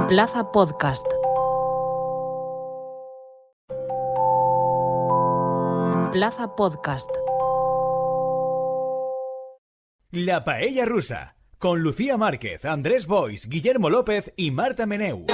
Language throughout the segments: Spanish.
Plaza Podcast. Plaza Podcast. La Paella Rusa, con Lucía Márquez, Andrés Boix, Guillermo López y Marta Meneu.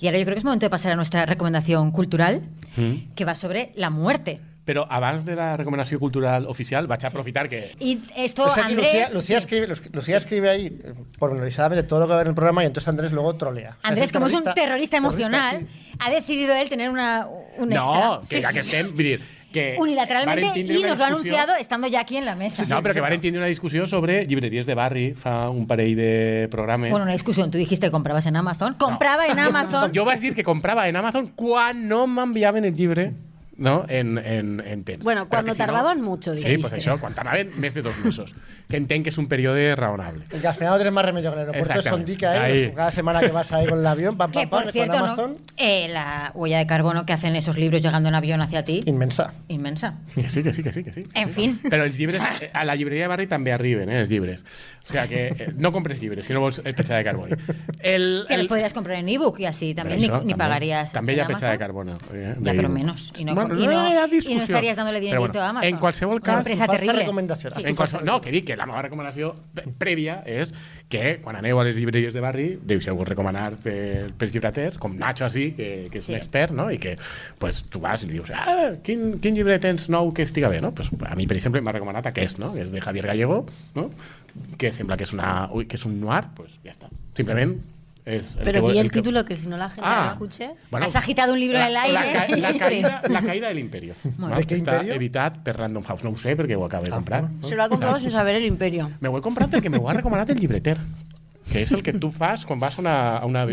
Y ahora yo creo que es momento de pasar a nuestra recomendación cultural, que va sobre la muerte. Però abans de la recomanació cultural oficial vaig a aprofitar que... Y esto, Es que aquí Andrés... Lucía escribe ahí pormenorizadamente todo lo que va a ver en el programa y entonces Andrés luego trolea. O sea, Andrés, como es un terrorista emocional, sí. ha decidido él tener un extra. No, que ja que estem... Vull dir, que unilateralmente, y nos lo ha anunciado estando ya aquí en la mesa. No, però que van tindre una discussió sobre llibreries de barri fa un parell de programes. Bueno, una discusión. Tú dijiste que comprabas en Amazon. Compraba en Amazon. Jo vaig dir que comprava en Amazon quan no m'enviaven el llibre, no? En temps. Bueno, cuando si tardaban mucho, Sí, dijiste. pues això, quan tardaven més de 2 mesos. Que entenc que és un període raonable. Y que al final no tienes más remedio que el aeropuerto de Sondica, Ahí. cada semana que vas ahí con el avión, pam, Que pam, pam, por cierto, con ¿no? Amazon, La huella de carbono que hacen esos libros llegando en avión hacia ti, inmensa. inmensa. Que sí, que sí, que sí, que sí. En fin. Però els llibres, a la llibreria de barri també arriben, els llibres. O sea que no compres llibres si no vols petjada de carboni. Que los podrías comprar en ebook y así también, ni pagarías. També en hi ha petjada de Amazon. carboni. Ya, pero menos. Y no, Bueno, y no, hi ha y discussió. no estarías dándole dinerito a Amazon. En qualsevol Una cas... empresa falsa terrible. recomendació. Sí. En qualsevol, no, que dic que la meva recomanació prèvia és que quan aneu a les llibreries de barri deixeu-vos recomanar pels llibreters, com Nacho així, que és un expert, no? I que pues, tu vas i li dius quin llibre tens nou que estiga bé, no? Pues, a mi, per exemple, m'ha recomanat aquest, no? Que és de Javier Gallego, no? Que sembla que és un noir, pues ja està. Simplement es Pero di el título, que si no la gente lo escuche. Bueno, Has agitado un libro en el aire. la caída del imperio. No? ¿De qué Està imperio? editat per Random House. No ho sé perquè ho acabo de comprar. Se lo ha comprado sin saber el imperio. Me ho he comprat perquè me ho ha recomanat el llibreter, que és el que tu fas quan vas a una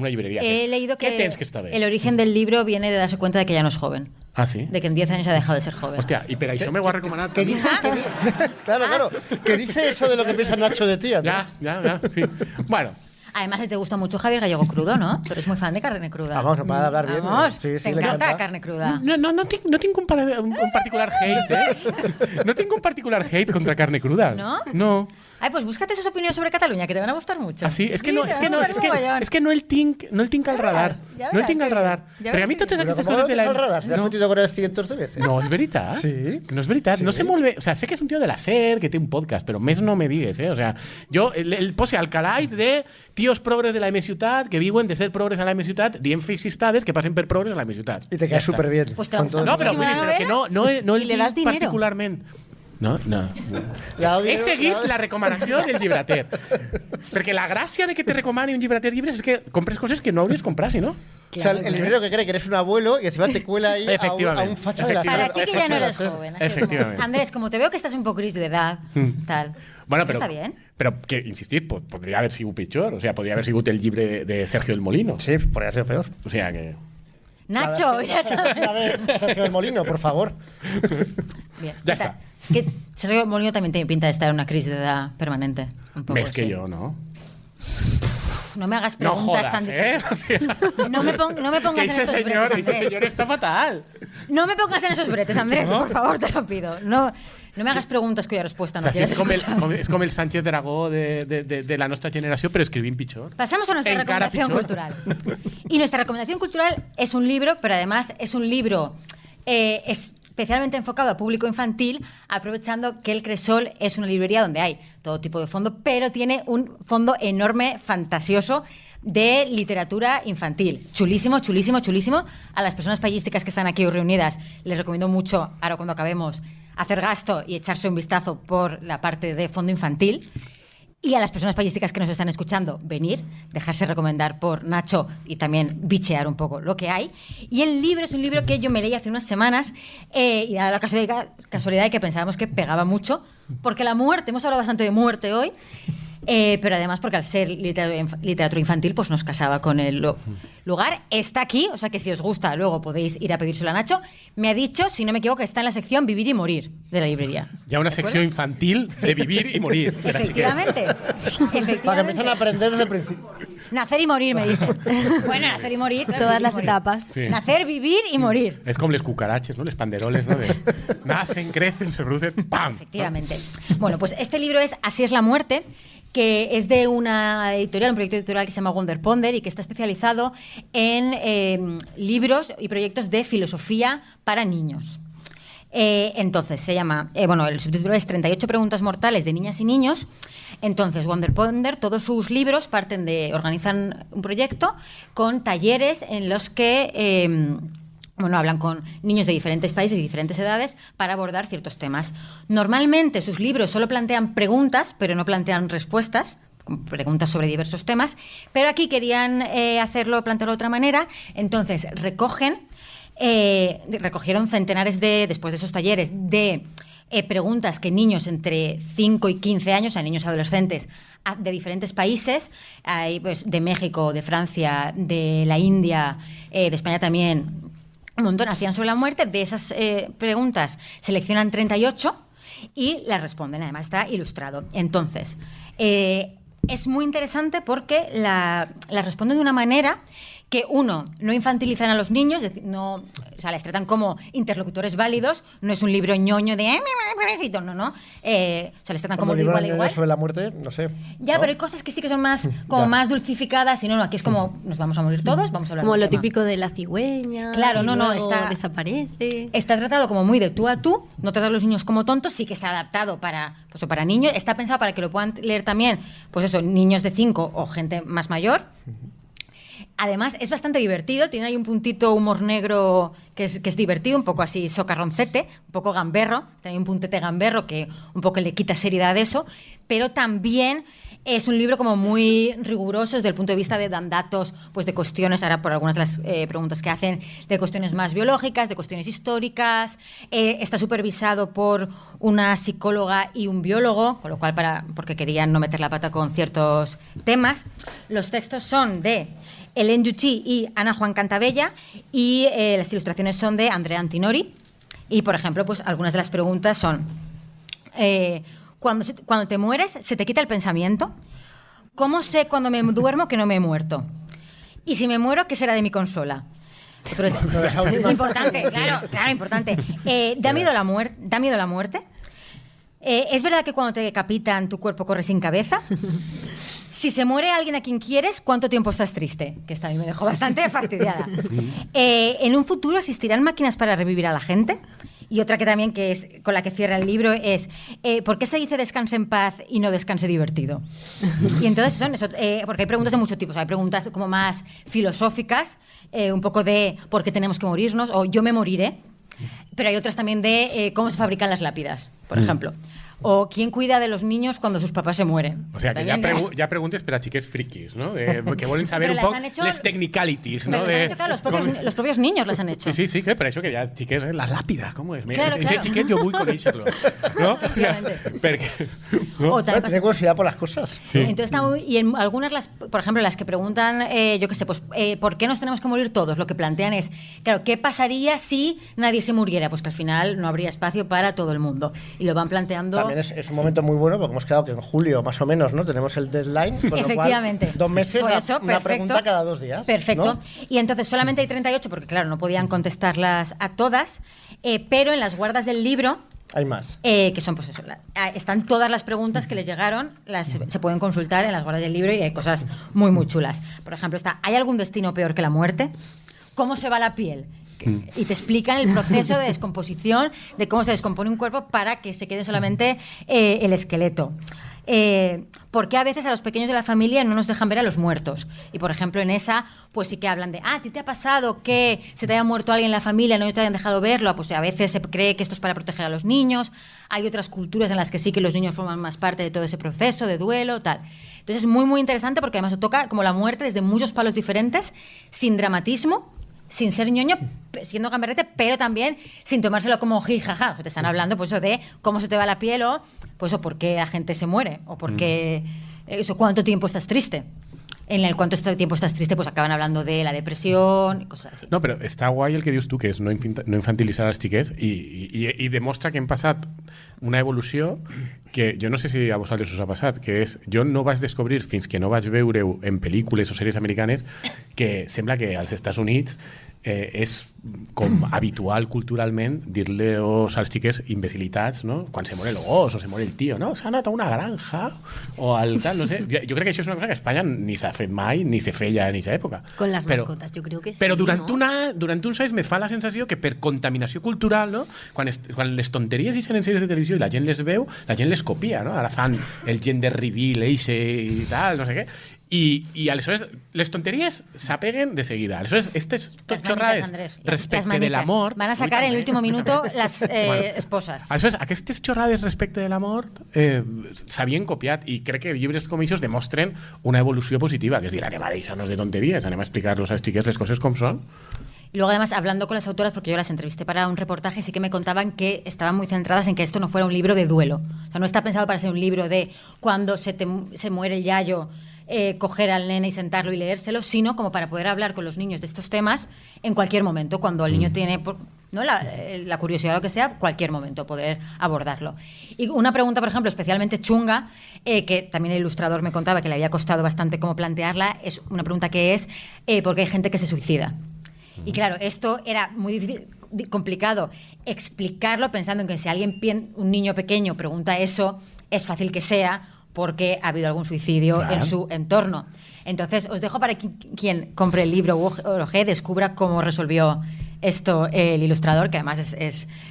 llibreria. He leído que ¿Qué tens que està bé? el origen del libro viene de darse cuenta de que ya no es joven. Ah, sí? De que en 10 años ha dejado de ser joven. Hòstia, i per això me ho ha recomanat. Que dice, claro, que dice eso de lo que piensa Nacho de ti, Andrés. Ya, sí. Bueno, Además, te gusta mucho Javier Gallego crudo, ¿no? Tú eres muy fan de carne cruda. Vamos, no para hablar bien. Vamos, Sí, te le encanta encanta. carne cruda. no tinc un particular hate, No tinc un particular hate contra carne cruda. ¿No? No. Ay, pues búscate sus opiniones sobre Cataluña, que te van a gustar mucho. Ah, sí? És que Sí, no, te és van que a no, gustar és que, mogollón. és que no el tinc al radar. Ja No el veràs tinc al que radar. bien. Ja Perquè a mi veràs totes que Pero aquestes ¿cómo coses de la... al radar? ¿Te has No. metido con él cientos de veces? No, és veritat. Sí. Que no és veritat. No sé molt bé... O sea, sé que és un tio de la SER, que té un podcast, però més no me digues, O sea, jo el pose al calaix de tios progres de la M Ciutat que viuen de ser progres a la M Ciutat dient feixistades que passen per progres a la M Ciutat. Y te cae súper bien. Pues te con gusta todo No, eso. però, vull dir, però que no el I li das tinc dinero? particularment. No. Ya, He seguit la recomanació del llibreter. Perquè la gràcia de que te recomani un llibreter llibres és que compres coses que no hauries comprat, si no? O sea, el librero que cree que eres un abuelo y encima te cuela ahí a Efectivamente. un facha de la Para ti que ya no eres SER. joven. así Efectivamente. como- Andrés, como te veo que estás un poco gris de edad, tal. Bueno, però, Està bien. Però, que, insistir, podria haver sigut pitjor. O sea, podria haver sigut el llibre de Sergio del Molino. Sí, podría ser peor. O sea, que... Nacho, ya sabes. A ver, Sergio del Molino, por favor. Bien. Ya O sea, está. Que Sergio Molino también tiene pinta de estar en una crisis de edad permanente. Un poco, Més que sí. jo, no? No me hagas No preguntas jodas, tan difíciles. O sea, No me pongas que en ese estos señor, bretes, Andrés. está fatal. No me pongas en esos bretes, Andrés, por favor, te lo pido. No me hagas preguntas cuya respuesta no O sea, quieres és escuchar. és com el Sánchez Dragó de la nostra generació, però escrivint pitjor. Pasamos a nuestra Encara recomendación pitjor. cultural. Y nuestra recomendación cultural es un libro, pero además es un libro especialmente enfocado a público infantil, aprovechando que el Cresol es una librería donde hay todo tipo de fondo, pero tiene un fondo enorme, fantasioso, de literatura infantil. Chulísimo, chulísimo, chulísimo. A las personas payísticas que están aquí hoy reunidas, les recomiendo mucho, ahora cuando acabemos, hacer gasto y echarse un vistazo por la parte de fondo infantil. Y a las personas payísticas que nos están escuchando, venir, dejarse recomendar por Nacho y también bichear un poco lo que hay. Y el libro es un libro que yo me leí hace unas semanas y dada la casualidad de que pensábamos que pegaba mucho, porque la muerte, hemos hablado bastante de muerte hoy, pero además porque al ser literatura infantil pues nos casaba con el lugar. Está aquí, o sea que si os gusta luego podéis ir a pedírselo a Nacho. Me ha dicho, si no me equivoco, que está en la sección Vivir y Morir de la librería. Hi ha una secció infantil de vivir i morir. per a xiquets. Efectivamente. Para que empiecen a aprender desde el principio. Nacer y morir, me dicen. Bueno, nacer y morir. Claro, Todas vivir y las morir. etapas. Sí. Nacer, vivir y morir. Es como los cucaraches, ¿no? Los panderoles, ¿no? Nacen, crecen, se reproducen, ¡pam! Efectivamente. Bueno, pues este libro es Así es la muerte, que es de una editorial, un proyecto editorial que se llama Wonder Ponder y que está especializado en libros y proyectos de filosofía para niños. Entonces, se llama, el subtítulo es 38 preguntas mortales de niñas y niños. Entonces, Wonder Ponder, todos sus libros organizan un proyecto con talleres en los que hablan con niños de diferentes países y diferentes edades para abordar ciertos temas. Normalmente sus libros solo plantean preguntas, pero no plantean respuestas, preguntas sobre diversos temas, pero aquí querían plantearlo de otra manera. Entonces recogieron centenares después de esos talleres, de preguntas que niños entre 5 y 15 años, o sea, niños adolescentes de diferentes países, hay, pues, de México, de Francia, de la India, de España también, un montón, hacían sobre la muerte. De esas preguntas seleccionan 38 y las responden. Además está ilustrado. Entonces, es muy interesante porque las responden de una manera que, uno, no infantilizan a los niños, es decir, no, o sea, les tratan como interlocutores válidos. No es un libro ñoño de pobrecito, no. O sea, les tratan como de igual a igual. Sobre la muerte, no sé. Ya, ¿no? pero hay cosas que sí que son más más dulcificadas, y no, aquí es como nos vamos a morir todos, vamos a hablar Como del lo tema. típico de la cigüeña. Claro, y no, luego desaparece. desaparece. Está tratado como muy de tú a tú, no tratar a los niños como tontos, sí que está adaptado para niños, está pensado para que lo puedan leer también, pues eso, niños de 5 o gente más mayor. Además, es bastante divertido, tiene ahí un puntito humor negro que es divertido, un poco así socarroncete, un poco gamberro, tiene un puntete gamberro que un poco le quita seriedad de eso, pero también es un libro como muy riguroso desde el punto de vista de dan datos, pues, de cuestiones, ahora por algunas de las preguntas que hacen, de cuestiones más biológicas, de cuestiones históricas. Está supervisado por una psicóloga y un biólogo, con lo cual porque querían no meter la pata con ciertos temas. Los textos son de Hélène Duty y Ana Juan Cantabella, y las ilustraciones son de Andrea Antinori. Y, por ejemplo, pues algunas de las preguntas son: cuando te mueres, ¿se te quita el pensamiento? ¿Cómo sé cuando me duermo que no me he muerto? Y si me muero, ¿qué será de mi consola? Otro es importante, claro, importante. ¿Da miedo la muerte? ¿Es verdad que cuando te decapitan tu cuerpo corre sin cabeza? Si se muere alguien a quien quieres, ¿cuánto tiempo estás triste? Que esta a mí me dejó bastante fastidiada. ¿En un futuro existirán máquinas para revivir a la gente? Y otra que también, que es con la que cierra el libro, es ¿por qué se dice descanse en paz y no descanse divertido? Y entonces porque hay preguntas de muchos tipos. Hay preguntas como más filosóficas, un poco de ¿por qué tenemos que morirnos? O yo me moriré. Pero hay otras también de cómo se fabrican las lápidas, por ejemplo. O quién cuida de los niños cuando sus papás se mueren. O sea, que ya preguntes per a xiquets friquis, ¿no? Que volen saber un poc les technicalities, ¿no? Claro, los propios niños las han hecho. Sí, que per això que ja xiquets, la làpida, com és? Claro, Ese xiquet jo vull conèixer-lo, ¿no? Perquè, ¿no? O también Tiene curiosidad por las cosas. Sí. Entonces, y en algunas, por ejemplo, las que preguntan, yo qué sé, pues, ¿por qué nos tenemos que morir todos? Lo que plantean es, claro, ¿qué pasaría si nadie se muriera? Pues que al final no habría espacio para todo el mundo. Y lo van planteando. También es un momento muy bueno porque hemos quedado que en julio, más o menos, ¿no? Tenemos el deadline. Con Efectivamente. Lo cual, 2 meses, Por eso, una pregunta cada 2 días. Perfecto. ¿no? Y entonces solamente hay 38, porque claro, no podían contestarlas a todas, pero en las guardas del libro. Hay más. Que son, pues eso, están todas las preguntas que les llegaron, se pueden consultar en las guardas del libro, y hay cosas muy, muy chulas. Por ejemplo, ¿hay algún destino peor que la muerte? ¿Cómo se va la piel? Y te explican el proceso de descomposición, de cómo se descompone un cuerpo para que se quede solamente el esqueleto. ¿Por qué a veces a los pequeños de la familia no nos dejan ver a los muertos? Y, por ejemplo, en esa, pues sí que hablan de, ¿a ti te ha pasado que se te haya muerto alguien en la familia y no te hayan dejado verlo? Pues a veces se cree que esto es para proteger a los niños. Hay otras culturas en las que sí que los niños forman más parte de todo ese proceso de duelo, tal. Entonces es muy, muy interesante porque además toca como la muerte desde muchos palos diferentes, sin dramatismo, sin ser ñoño, siendo gamberrete, pero también sin tomárselo como jijaja. O sea, te están hablando pues eso de cómo se te va la piel, o pues o por qué la gente se muere, o por qué eso, cuánto tiempo estás triste. En el cuánto tiempo estás triste, pues acaban hablando de la depresión y cosas así. No, però està guai el que dius tu, que és no infantilitzar els xiquets, i demostra que hem passat una evolució que jo no sé si a vosaltres us ha passat, que és, jo no vaig descobrir fins que no vaig veure-ho en pel·lícules o sèries americanes que sembla que als Estats Units és com habitual culturalment dir-li als xiquets imbecilitats, no? Quan se muere el gos o se muere el tío, no? S'ha anat a una granja o al tal, no sé. Jo crec que això és una cosa que a Espanya ni s'ha fet mai ni se feia en aquesta època. Con las mascotas, yo creo que sí. Però durant ¿no? uns anys me fa la sensació que per contaminació cultural, no? Quan les tonteries ixen en sèries de televisió i la gent les veu, la gent les copia, no? Ara fan el gender reveal eixe i tal, no sé què. I aleshores les tonteries s'apeguen de seguida. Aleshores, aquestes tot xorrades respecte de la mort... Van a sacar en el último minuto las esposas. Aleshores, aquestes xorrades respecte de la mort s'havien copiat i crec que llibres com aquests demostren una evolució positiva, que és dir, anem a deixar-nos de tonteries, anem a explicar-los als xiquets les coses com són. Y luego, además, hablando con las autoras, porque yo las entrevisté para un reportaje, sí que me contaban que estaban muy centradas en que esto no fuera un libro de duelo. O sea, no está pensado para ser un libro de cuando se muere el yayo, coger al nene y sentarlo y leérselo, sino como para poder hablar con los niños de estos temas en cualquier momento, cuando el niño tiene ¿no? la curiosidad o lo que sea, cualquier momento poder abordarlo. Y una pregunta, por ejemplo, especialmente chunga, que también el ilustrador me contaba que le había costado bastante cómo plantearla, es una pregunta que es ¿por qué hay gente que se suicida? Y claro, esto era muy difícil, complicado explicarlo pensando en que si un niño pequeño pregunta eso, es fácil que sea porque ha habido algún suicidio en su entorno. Entonces, os dejo para quien compre el libro o descubra cómo resolvió esto el ilustrador, que además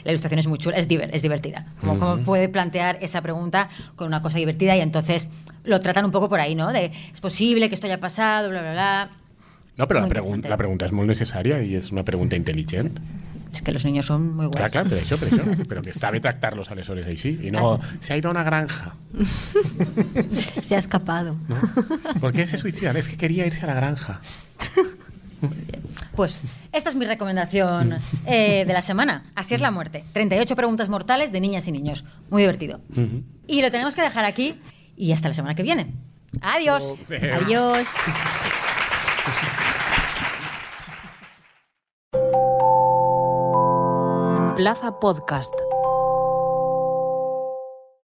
la ilustración es muy chula, es divertida. Cómo puede plantear esa pregunta con una cosa divertida y entonces lo tratan un poco por ahí, ¿no? De, es posible que esto haya pasado, bla, bla, bla. No, però la pregunta és molt necessària i és una pregunta intel·ligent. Es que los niños son muy guays. Clar, per això. Però que està bé tractar-los aleshores així. I no, se ha ido a una granja. Se ha escapado. ¿No? ¿Por qué se suicidan? Es que quería irse a la granja. Pues esta es mi recomendación de la semana. Así es la muerte. 38 preguntas mortales de niñas y niños. Muy divertido. Y lo tenemos que dejar aquí y hasta la semana que viene. Adiós. Adiós. Plaza Podcast.